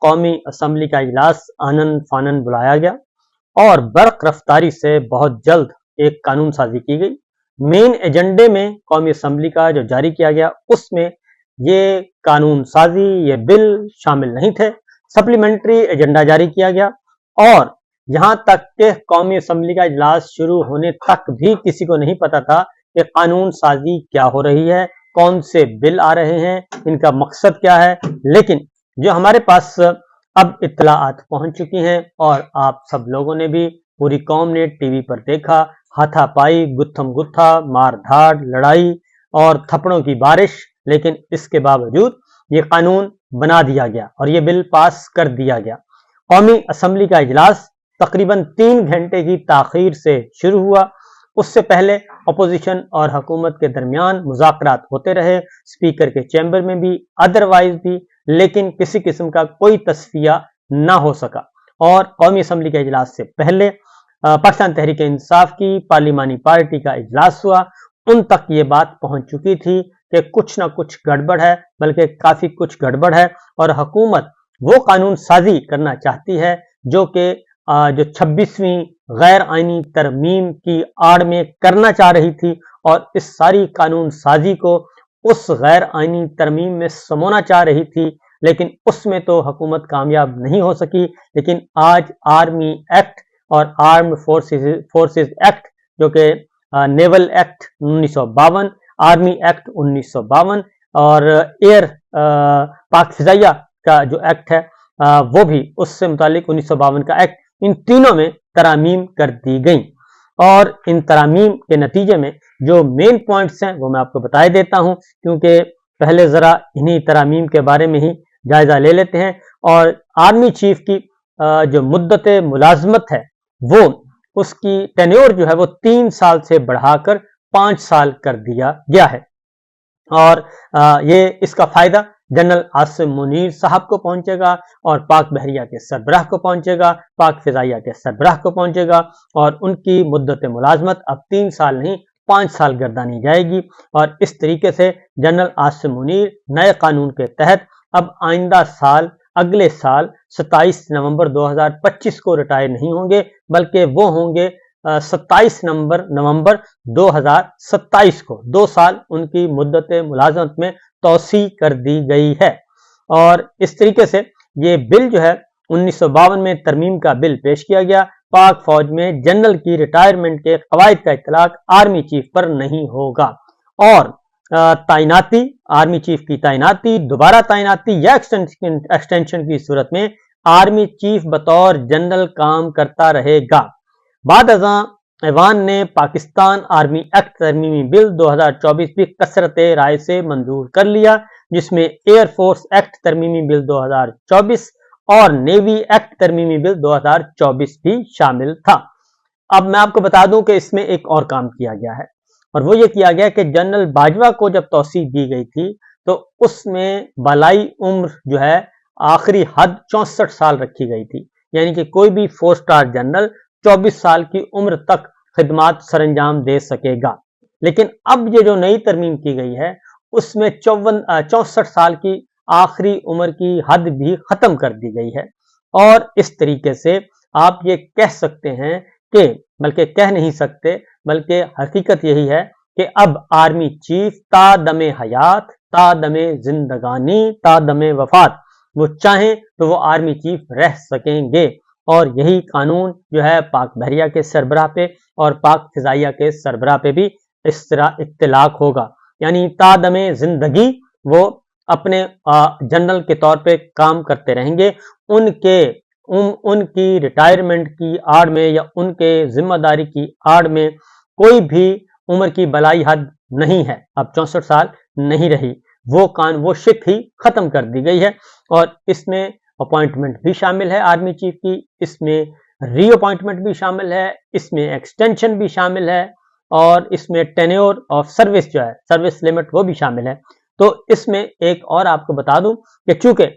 قومی اسمبلی کا اجلاس آنن فانن بلایا گیا اور برق رفتاری سے بہت جلد ایک قانون سازی کی گئی۔ مین ایجنڈے میں قومی اسمبلی کا جو جاری کیا گیا اس میں یہ قانون سازی، یہ بل شامل نہیں تھے۔ سپلیمنٹری ایجنڈا جاری کیا گیا اور یہاں تک کہ قومی اسمبلی کا اجلاس شروع ہونے تک بھی کسی کو نہیں پتا تھا کہ قانون سازی کیا ہو رہی ہے، کون سے بل آ رہے ہیں، ان کا مقصد کیا ہے۔ لیکن جو ہمارے پاس اب اطلاعات پہنچ چکی ہیں اور آپ سب لوگوں نے بھی، پوری قوم نے ٹی وی پر دیکھا، ہاتھا پائی، گتھم گتھا، مار دھاڑ، لڑائی اور تھپڑوں کی بارش، لیکن اس کے باوجود یہ قانون بنا دیا گیا اور یہ بل پاس کر دیا گیا۔ قومی اسمبلی کا اجلاس تقریباً 3 گھنٹے کی تاخیر سے شروع ہوا۔ اس سے پہلے اپوزیشن اور حکومت کے درمیان مذاکرات ہوتے رہے، اسپیکر کے چیمبر میں بھی، ادروائز بھی، لیکن کسی قسم کا کوئی تصفیہ نہ ہو سکا۔ اور قومی اسمبلی کے اجلاس سے پہلے پاکستان تحریک انصاف کی پارلیمانی پارٹی کا اجلاس ہوا۔ ان تک یہ بات پہنچ چکی تھی کہ کچھ نہ کچھ گڑبڑ ہے، بلکہ کافی کچھ گڑبڑ ہے، اور حکومت وہ قانون سازی کرنا چاہتی ہے جو کہ جو 26ویں غیر آئینی ترمیم کی آڑ میں کرنا چاہ رہی تھی، اور اس ساری قانون سازی کو اس غیر آئینی ترمیم میں سمونا چاہ رہی تھی، لیکن اس میں تو حکومت کامیاب نہیں ہو سکی۔ لیکن آج آرمی ایکٹ اور آرمڈ فورسز ایکٹ، جو کہ نیول ایکٹ 1952، آرمی ایکٹ 1952 اور ایئر پاک فضائیہ کا جو ایکٹ ہے وہ بھی اس سے متعلق 1952 کا ایکٹ، ان تینوں میں ترامیم کر دی گئیں۔ اور ان ترامیم کے نتیجے میں جو مین پوائنٹس ہیں وہ میں آپ کو بتائے دیتا ہوں، کیونکہ پہلے ذرا انہی ترامیم کے بارے میں ہی جائزہ لے لیتے ہیں۔ اور آرمی چیف کی جو مدت ملازمت ہے، وہ اس کی ٹینیور جو ہے وہ 3 سال سے بڑھا کر 5 سال کر دیا گیا ہے۔ اور یہ اس کا فائدہ جنرل عاصم منیر صاحب کو پہنچے گا، اور پاک بحریہ کے سربراہ کو پہنچے گا، پاک فضائیہ کے سربراہ کو پہنچے گا، اور ان کی مدت ملازمت اب 3 سال نہیں 5 سال گردانی جائے گی۔ اور اس طریقے سے جنرل عاصم منیر نئے قانون کے تحت اب آئندہ سال، اگلے سال 27 نومبر 2025 کو ریٹائر نہیں ہوں گے، بلکہ وہ ہوں گے 27 نومبر 2027 کو۔ 2 سال ان کی مدت ملازمت میں توسیع کر دی گئی ہے۔ اور اس طریقے سے یہ بل جو ہے 1952 میں ترمیم کا بل پیش کیا گیا۔ پاک فوج میں جنرل کی ریٹائرمنٹ کے قواعد کا اطلاق آرمی چیف پر نہیں ہوگا، اور تعیناتی، آرمی چیف کی تعیناتی، دوبارہ تعیناتی یا ایکسٹینشن کی صورت میں آرمی چیف بطور جنرل کام کرتا رہے گا۔ بعد ازاں ایوان نے پاکستان آرمی ایکٹ ترمیمی بل 2024 بھی کثرت رائے سے منظور کر لیا، جس میں ایئر فورس ایکٹ ترمیمی بل 2024 اور نیوی ایکٹ ترمیمی بل 2024 بھی شامل تھا۔ اب میں آپ کو بتا دوں کہ اس میں ایک اور کام کیا گیا ہے، اور وہ یہ کیا گیا کہ جنرل باجوہ کو جب توسیع دی گئی تھی تو اس میں بالائی عمر جو ہے آخری حد 64 سال رکھی گئی تھی، یعنی کہ کوئی بھی 4 سٹار جنرل 24 سال کی عمر تک خدمات سر انجام دے سکے گا۔ لیکن اب یہ جو نئی ترمیم کی گئی ہے اس میں 64 سال کی آخری عمر کی حد بھی ختم کر دی گئی ہے، اور اس طریقے سے آپ یہ کہہ سکتے ہیں کہ، بلکہ کہہ نہیں سکتے بلکہ حقیقت یہی ہے کہ اب آرمی چیف تا دم حیات، تا دم زندگانی، تا دم وفات وہ چاہیں تو وہ آرمی چیف رہ سکیں گے۔ اور یہی قانون جو ہے پاک بحریہ کے سربراہ پہ اور پاک فضائیہ کے سربراہ پہ بھی اس طرح اطلاق ہوگا، یعنی تا دم زندگی وہ اپنے جنرل کے طور پہ کام کرتے رہیں گے۔ ان کی ریٹائرمنٹ کی آڑ میں یا ان کے ذمہ داری کی آڑ میں کوئی بھی عمر کی بلائی حد نہیں ہے، اب 64 سال نہیں رہی، وہ شک ہی ختم کر دی گئی ہے۔ اور اس میں اپوائنٹمنٹ بھی شامل ہے آرمی چیف کی، اس میں ری اپوائنٹمنٹ بھی شامل ہے، اس میں ایکسٹینشن بھی شامل ہے، اور اس میں ٹینیور آف سروس جو ہے، سروس لمٹ، وہ بھی شامل ہے۔ تو اس میں ایک اور آپ کو بتا دوں کہ چونکہ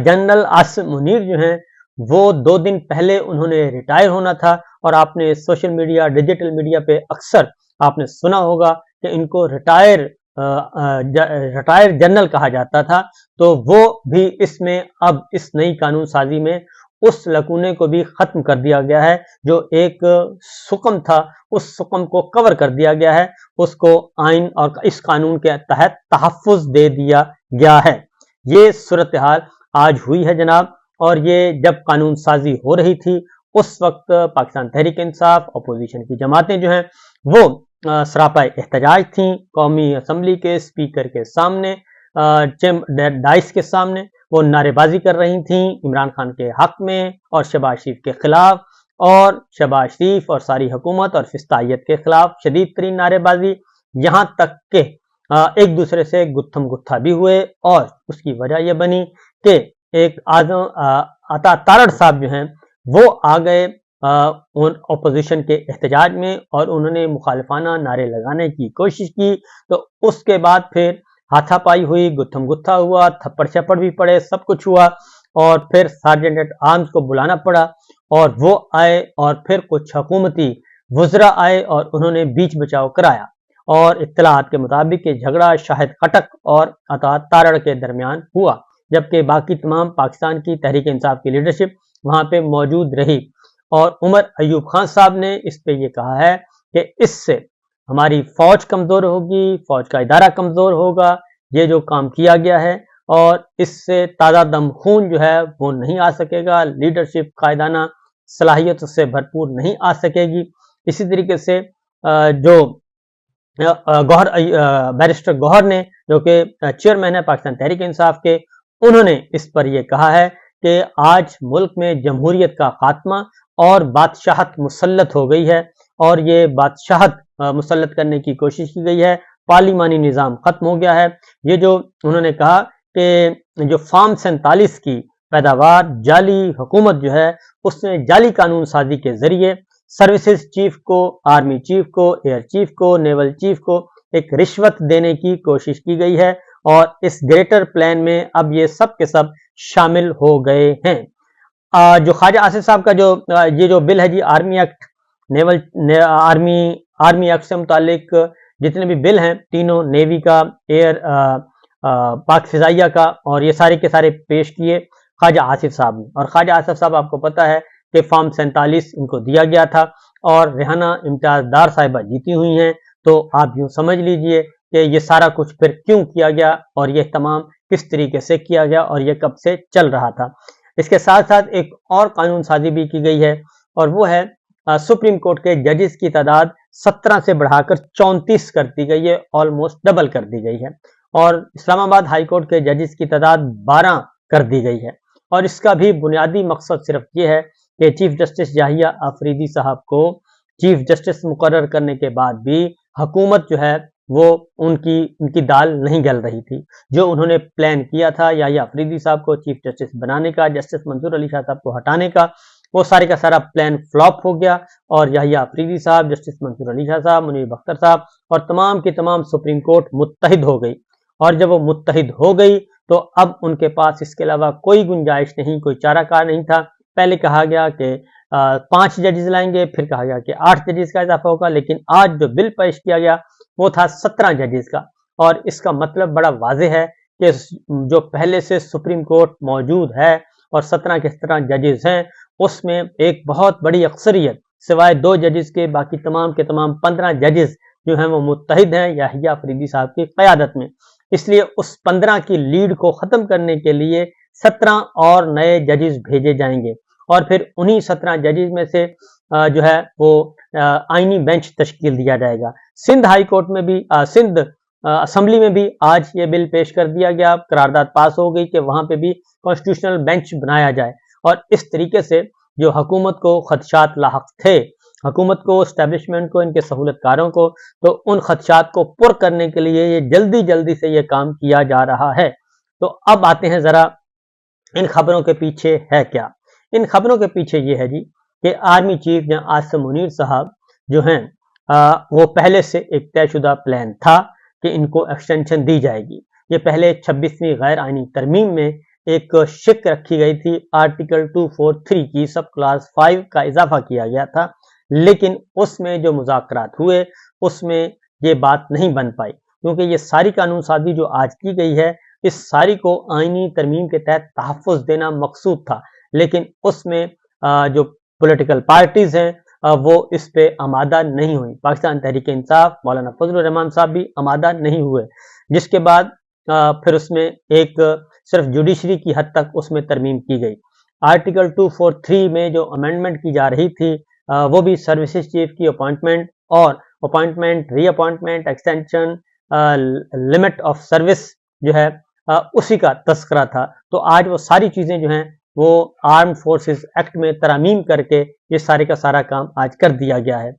جنرل عاصم منیر جو ہیں وہ 2 دن پہلے انہوں نے ریٹائر ہونا تھا، اور آپ نے سوشل میڈیا، ڈیجیٹل میڈیا پہ اکثر آپ نے سنا ہوگا کہ ان کو ریٹائر ریٹائر جنرل کہا جاتا تھا، تو وہ بھی اس میں اب اس نئی قانون سازی میں اس لکونے کو بھی ختم کر دیا گیا ہے، جو ایک سکم تھا اس سکم کو کور کر دیا گیا ہے، اس کو آئین اور اس قانون کے تحت تحفظ دے دیا گیا ہے۔ یہ صورتحال آج ہوئی ہے جناب، اور یہ جب قانون سازی ہو رہی تھی اس وقت پاکستان تحریک انصاف، اپوزیشن کی جماعتیں جو ہیں وہ سراپا احتجاج تھیں، قومی اسمبلی کے اسپیکر کے سامنے، ڈائس کے سامنے وہ نعرے بازی کر رہی تھیں عمران خان کے حق میں اور شہباز شریف کے خلاف، اور شہباز شریف اور ساری حکومت اور فسطائیت کے خلاف شدید ترین نعرے بازی، یہاں تک کہ ایک دوسرے سے گتھم گتھا بھی ہوئے، اور اس کی وجہ یہ بنی کہ ایک عطا تارڑ صاحب جو ہیں وہ آ گئے اپوزیشن کے احتجاج میں، اور انہوں نے مخالفانہ نعرے لگانے کی کوشش کی، تو اس کے بعد پھر ہاتھا پائی ہوئی، گتھم گتھا ہوا، تھپڑ چھپڑ بھی پڑے، سب کچھ ہوا، اور پھر سارجنٹ ایٹ آرمز کو بلانا پڑا، اور وہ آئے، اور پھر کچھ حکومتی وزراء آئے اور انہوں نے بیچ بچاؤ کرایا، اور اطلاعات کے مطابق یہ جھگڑا شاہد خٹک اور عطا تارڑ کے درمیان ہوا، جبکہ باقی تمام پاکستان کی تحریک انصاف کی لیڈرشپ وہاں پہ موجود رہی، اور عمر ایوب خان صاحب نے اس پہ یہ کہا ہے کہ اس سے ہماری فوج کمزور ہوگی، فوج کا ادارہ کمزور ہوگا، یہ جو کام کیا گیا ہے، اور اس سے تازہ دم خون جو ہے وہ نہیں آ سکے گا، لیڈرشپ قائدانہ صلاحیت سے بھرپور نہیں آ سکے گی۔ اسی طریقے سے جو بیرسٹر گوہر نے، جو کہ چیئرمین ہے پاکستان تحریک انصاف کے، انہوں نے اس پر یہ کہا ہے کہ آج ملک میں جمہوریت کا خاتمہ اور بادشاہت مسلط ہو گئی ہے، اور یہ بادشاہت مسلط کرنے کی کوشش کی گئی ہے، پارلیمانی نظام ختم ہو گیا ہے۔ یہ جو انہوں نے کہا کہ جو فارم 47 کی پیداوار جعلی حکومت جو ہے اس میں جعلی قانون سازی کے ذریعے سروسز چیف کو، آرمی چیف کو، ایئر چیف کو، نیول چیف کو ایک رشوت دینے کی کوشش کی گئی ہے، اور اس گریٹر پلان میں اب یہ سب کے سب شامل ہو گئے ہیں۔ جو خواجہ آصف صاحب کا یہ جو بل ہے جی، آرمی ایکٹ، آرمی ایکٹ سے متعلق جتنے بھی بل ہیں تینوں، نیوی کا، ایئر، پاک فضائیہ کا، اور یہ سارے کے سارے پیش کیے خواجہ آصف صاحب نے، اور خواجہ آصف صاحب آپ کو پتا ہے کہ فارم 47 ان کو دیا گیا تھا، اور ریحانہ امتیاز ڈار صاحبہ جیتی ہوئی ہیں، تو آپ یوں سمجھ لیجئے کہ یہ سارا کچھ پھر کیوں کیا گیا، اور یہ تمام کس طریقے سے کیا گیا، اور یہ کب سے چل رہا تھا۔ اس کے ساتھ ساتھ ایک اور قانون سازی بھی کی گئی ہے، اور وہ ہے سپریم کورٹ کے ججز کی تعداد 17 سے بڑھا کر 34 کر دی گئی ہے، آلموسٹ ڈبل کر دی گئی ہے، اور اسلام آباد ہائی کورٹ کے ججز کی تعداد 12 کر دی گئی ہے، اور اس کا بھی بنیادی مقصد صرف یہ ہے کہ چیف جسٹس یحییٰ آفریدی صاحب کو چیف جسٹس مقرر کرنے کے بعد بھی حکومت جو ہے وہ ان کی دال نہیں گل رہی تھی، جو انہوں نے پلان کیا تھا یحییٰ آفریدی صاحب کو چیف جسٹس بنانے کا، جسٹس منظور علی شاہ صاحب کو ہٹانے کا، وہ سارے کا سارا پلان فلاپ ہو گیا، اور یحییٰ آفریدی صاحب، جسٹس منظور علی شاہ صاحب، منیر بختر صاحب اور تمام کی تمام سپریم کورٹ متحد ہو گئی، اور جب وہ متحد ہو گئی تو اب ان کے پاس اس کے علاوہ کوئی گنجائش نہیں، کوئی چارہ کار نہیں تھا۔ پہلے کہا گیا کہ 5 ججز لائیں گے، پھر کہا گیا کہ 8 ججز کا اضافہ ہوگا، لیکن آج جو بل پیش کیا گیا وہ تھا 17 ججز کا، اور اس کا مطلب بڑا واضح ہے کہ جو پہلے سے سپریم کورٹ موجود ہے اور 17 کے 17 ججز ہیں، اس میں ایک بہت بڑی اکثریت سوائے 2 ججز کے باقی تمام کے تمام 15 ججز جو ہیں وہ متحد ہیں یحییٰ آفریدی صاحب کی قیادت میں۔ اس لیے اس 15 کی لیڈ کو ختم کرنے کے لیے 17 اور نئے ججز بھیجے جائیں گے، اور پھر انہی 17 ججز میں سے جو ہے وہ آئینی بینچ تشکیل دیا جائے گا۔ سندھ ہائی کورٹ میں بھی، سندھ اسمبلی میں بھی آج یہ بل پیش کر دیا گیا، قرارداد پاس ہو گئی کہ وہاں پہ بھی کانسٹیٹیوشنل بینچ بنایا جائے، اور اس طریقے سے جو حکومت کو خدشات لاحق تھے، حکومت کو، اسٹیبلشمنٹ کو، ان کے سہولت کاروں کو، تو ان خدشات کو پر کرنے کے لیے یہ جلدی سے یہ کام کیا جا رہا ہے۔ تو اب آتے ہیں ذرا ان خبروں کے پیچھے ہے کیا۔ ان خبروں کے پیچھے یہ ہے جی کہ آرمی چیف جناب عاصم منیر صاحب جو ہیں وہ پہلے سے ایک طے شدہ پلان تھا کہ ان کو ایکسٹینشن دی جائے گی۔ یہ پہلے 26ویں غیر آئینی ترمیم میں ایک شک رکھی گئی تھی، آرٹیکل 243 کی سب کلاس 5 کا اضافہ کیا گیا تھا، لیکن اس میں جو مذاکرات ہوئے اس میں یہ بات نہیں بن پائی۔ کیونکہ یہ ساری قانون سازی جو آج کی گئی ہے اس ساری کو آئینی ترمیم کے تحت تحفظ دینا مقصود تھا، لیکن اس میں جو پولیٹیکل پارٹیز ہیں وہ اس پہ آمادہ نہیں ہوئی۔ پاکستان تحریک انصاف، مولانا فضل الرحمان صاحب بھی آمادہ نہیں ہوئے، جس کے بعد پھر اس میں ایک صرف جوڈیشری کی حد تک اس میں ترمیم کی گئی۔ آرٹیکل 243 میں جو امینڈمنٹ کی جا رہی تھی وہ بھی سروسز چیف کی اپوائنٹمنٹ اور appointment, reappointment, extension, limit of service جو ہے اسی کا تذکرہ تھا۔ تو آج وہ ساری چیزیں جو ہیں وہ آرم فورسز ایکٹ میں ترامیم کر کے یہ سارے کا سارا کام آج کر دیا گیا ہے۔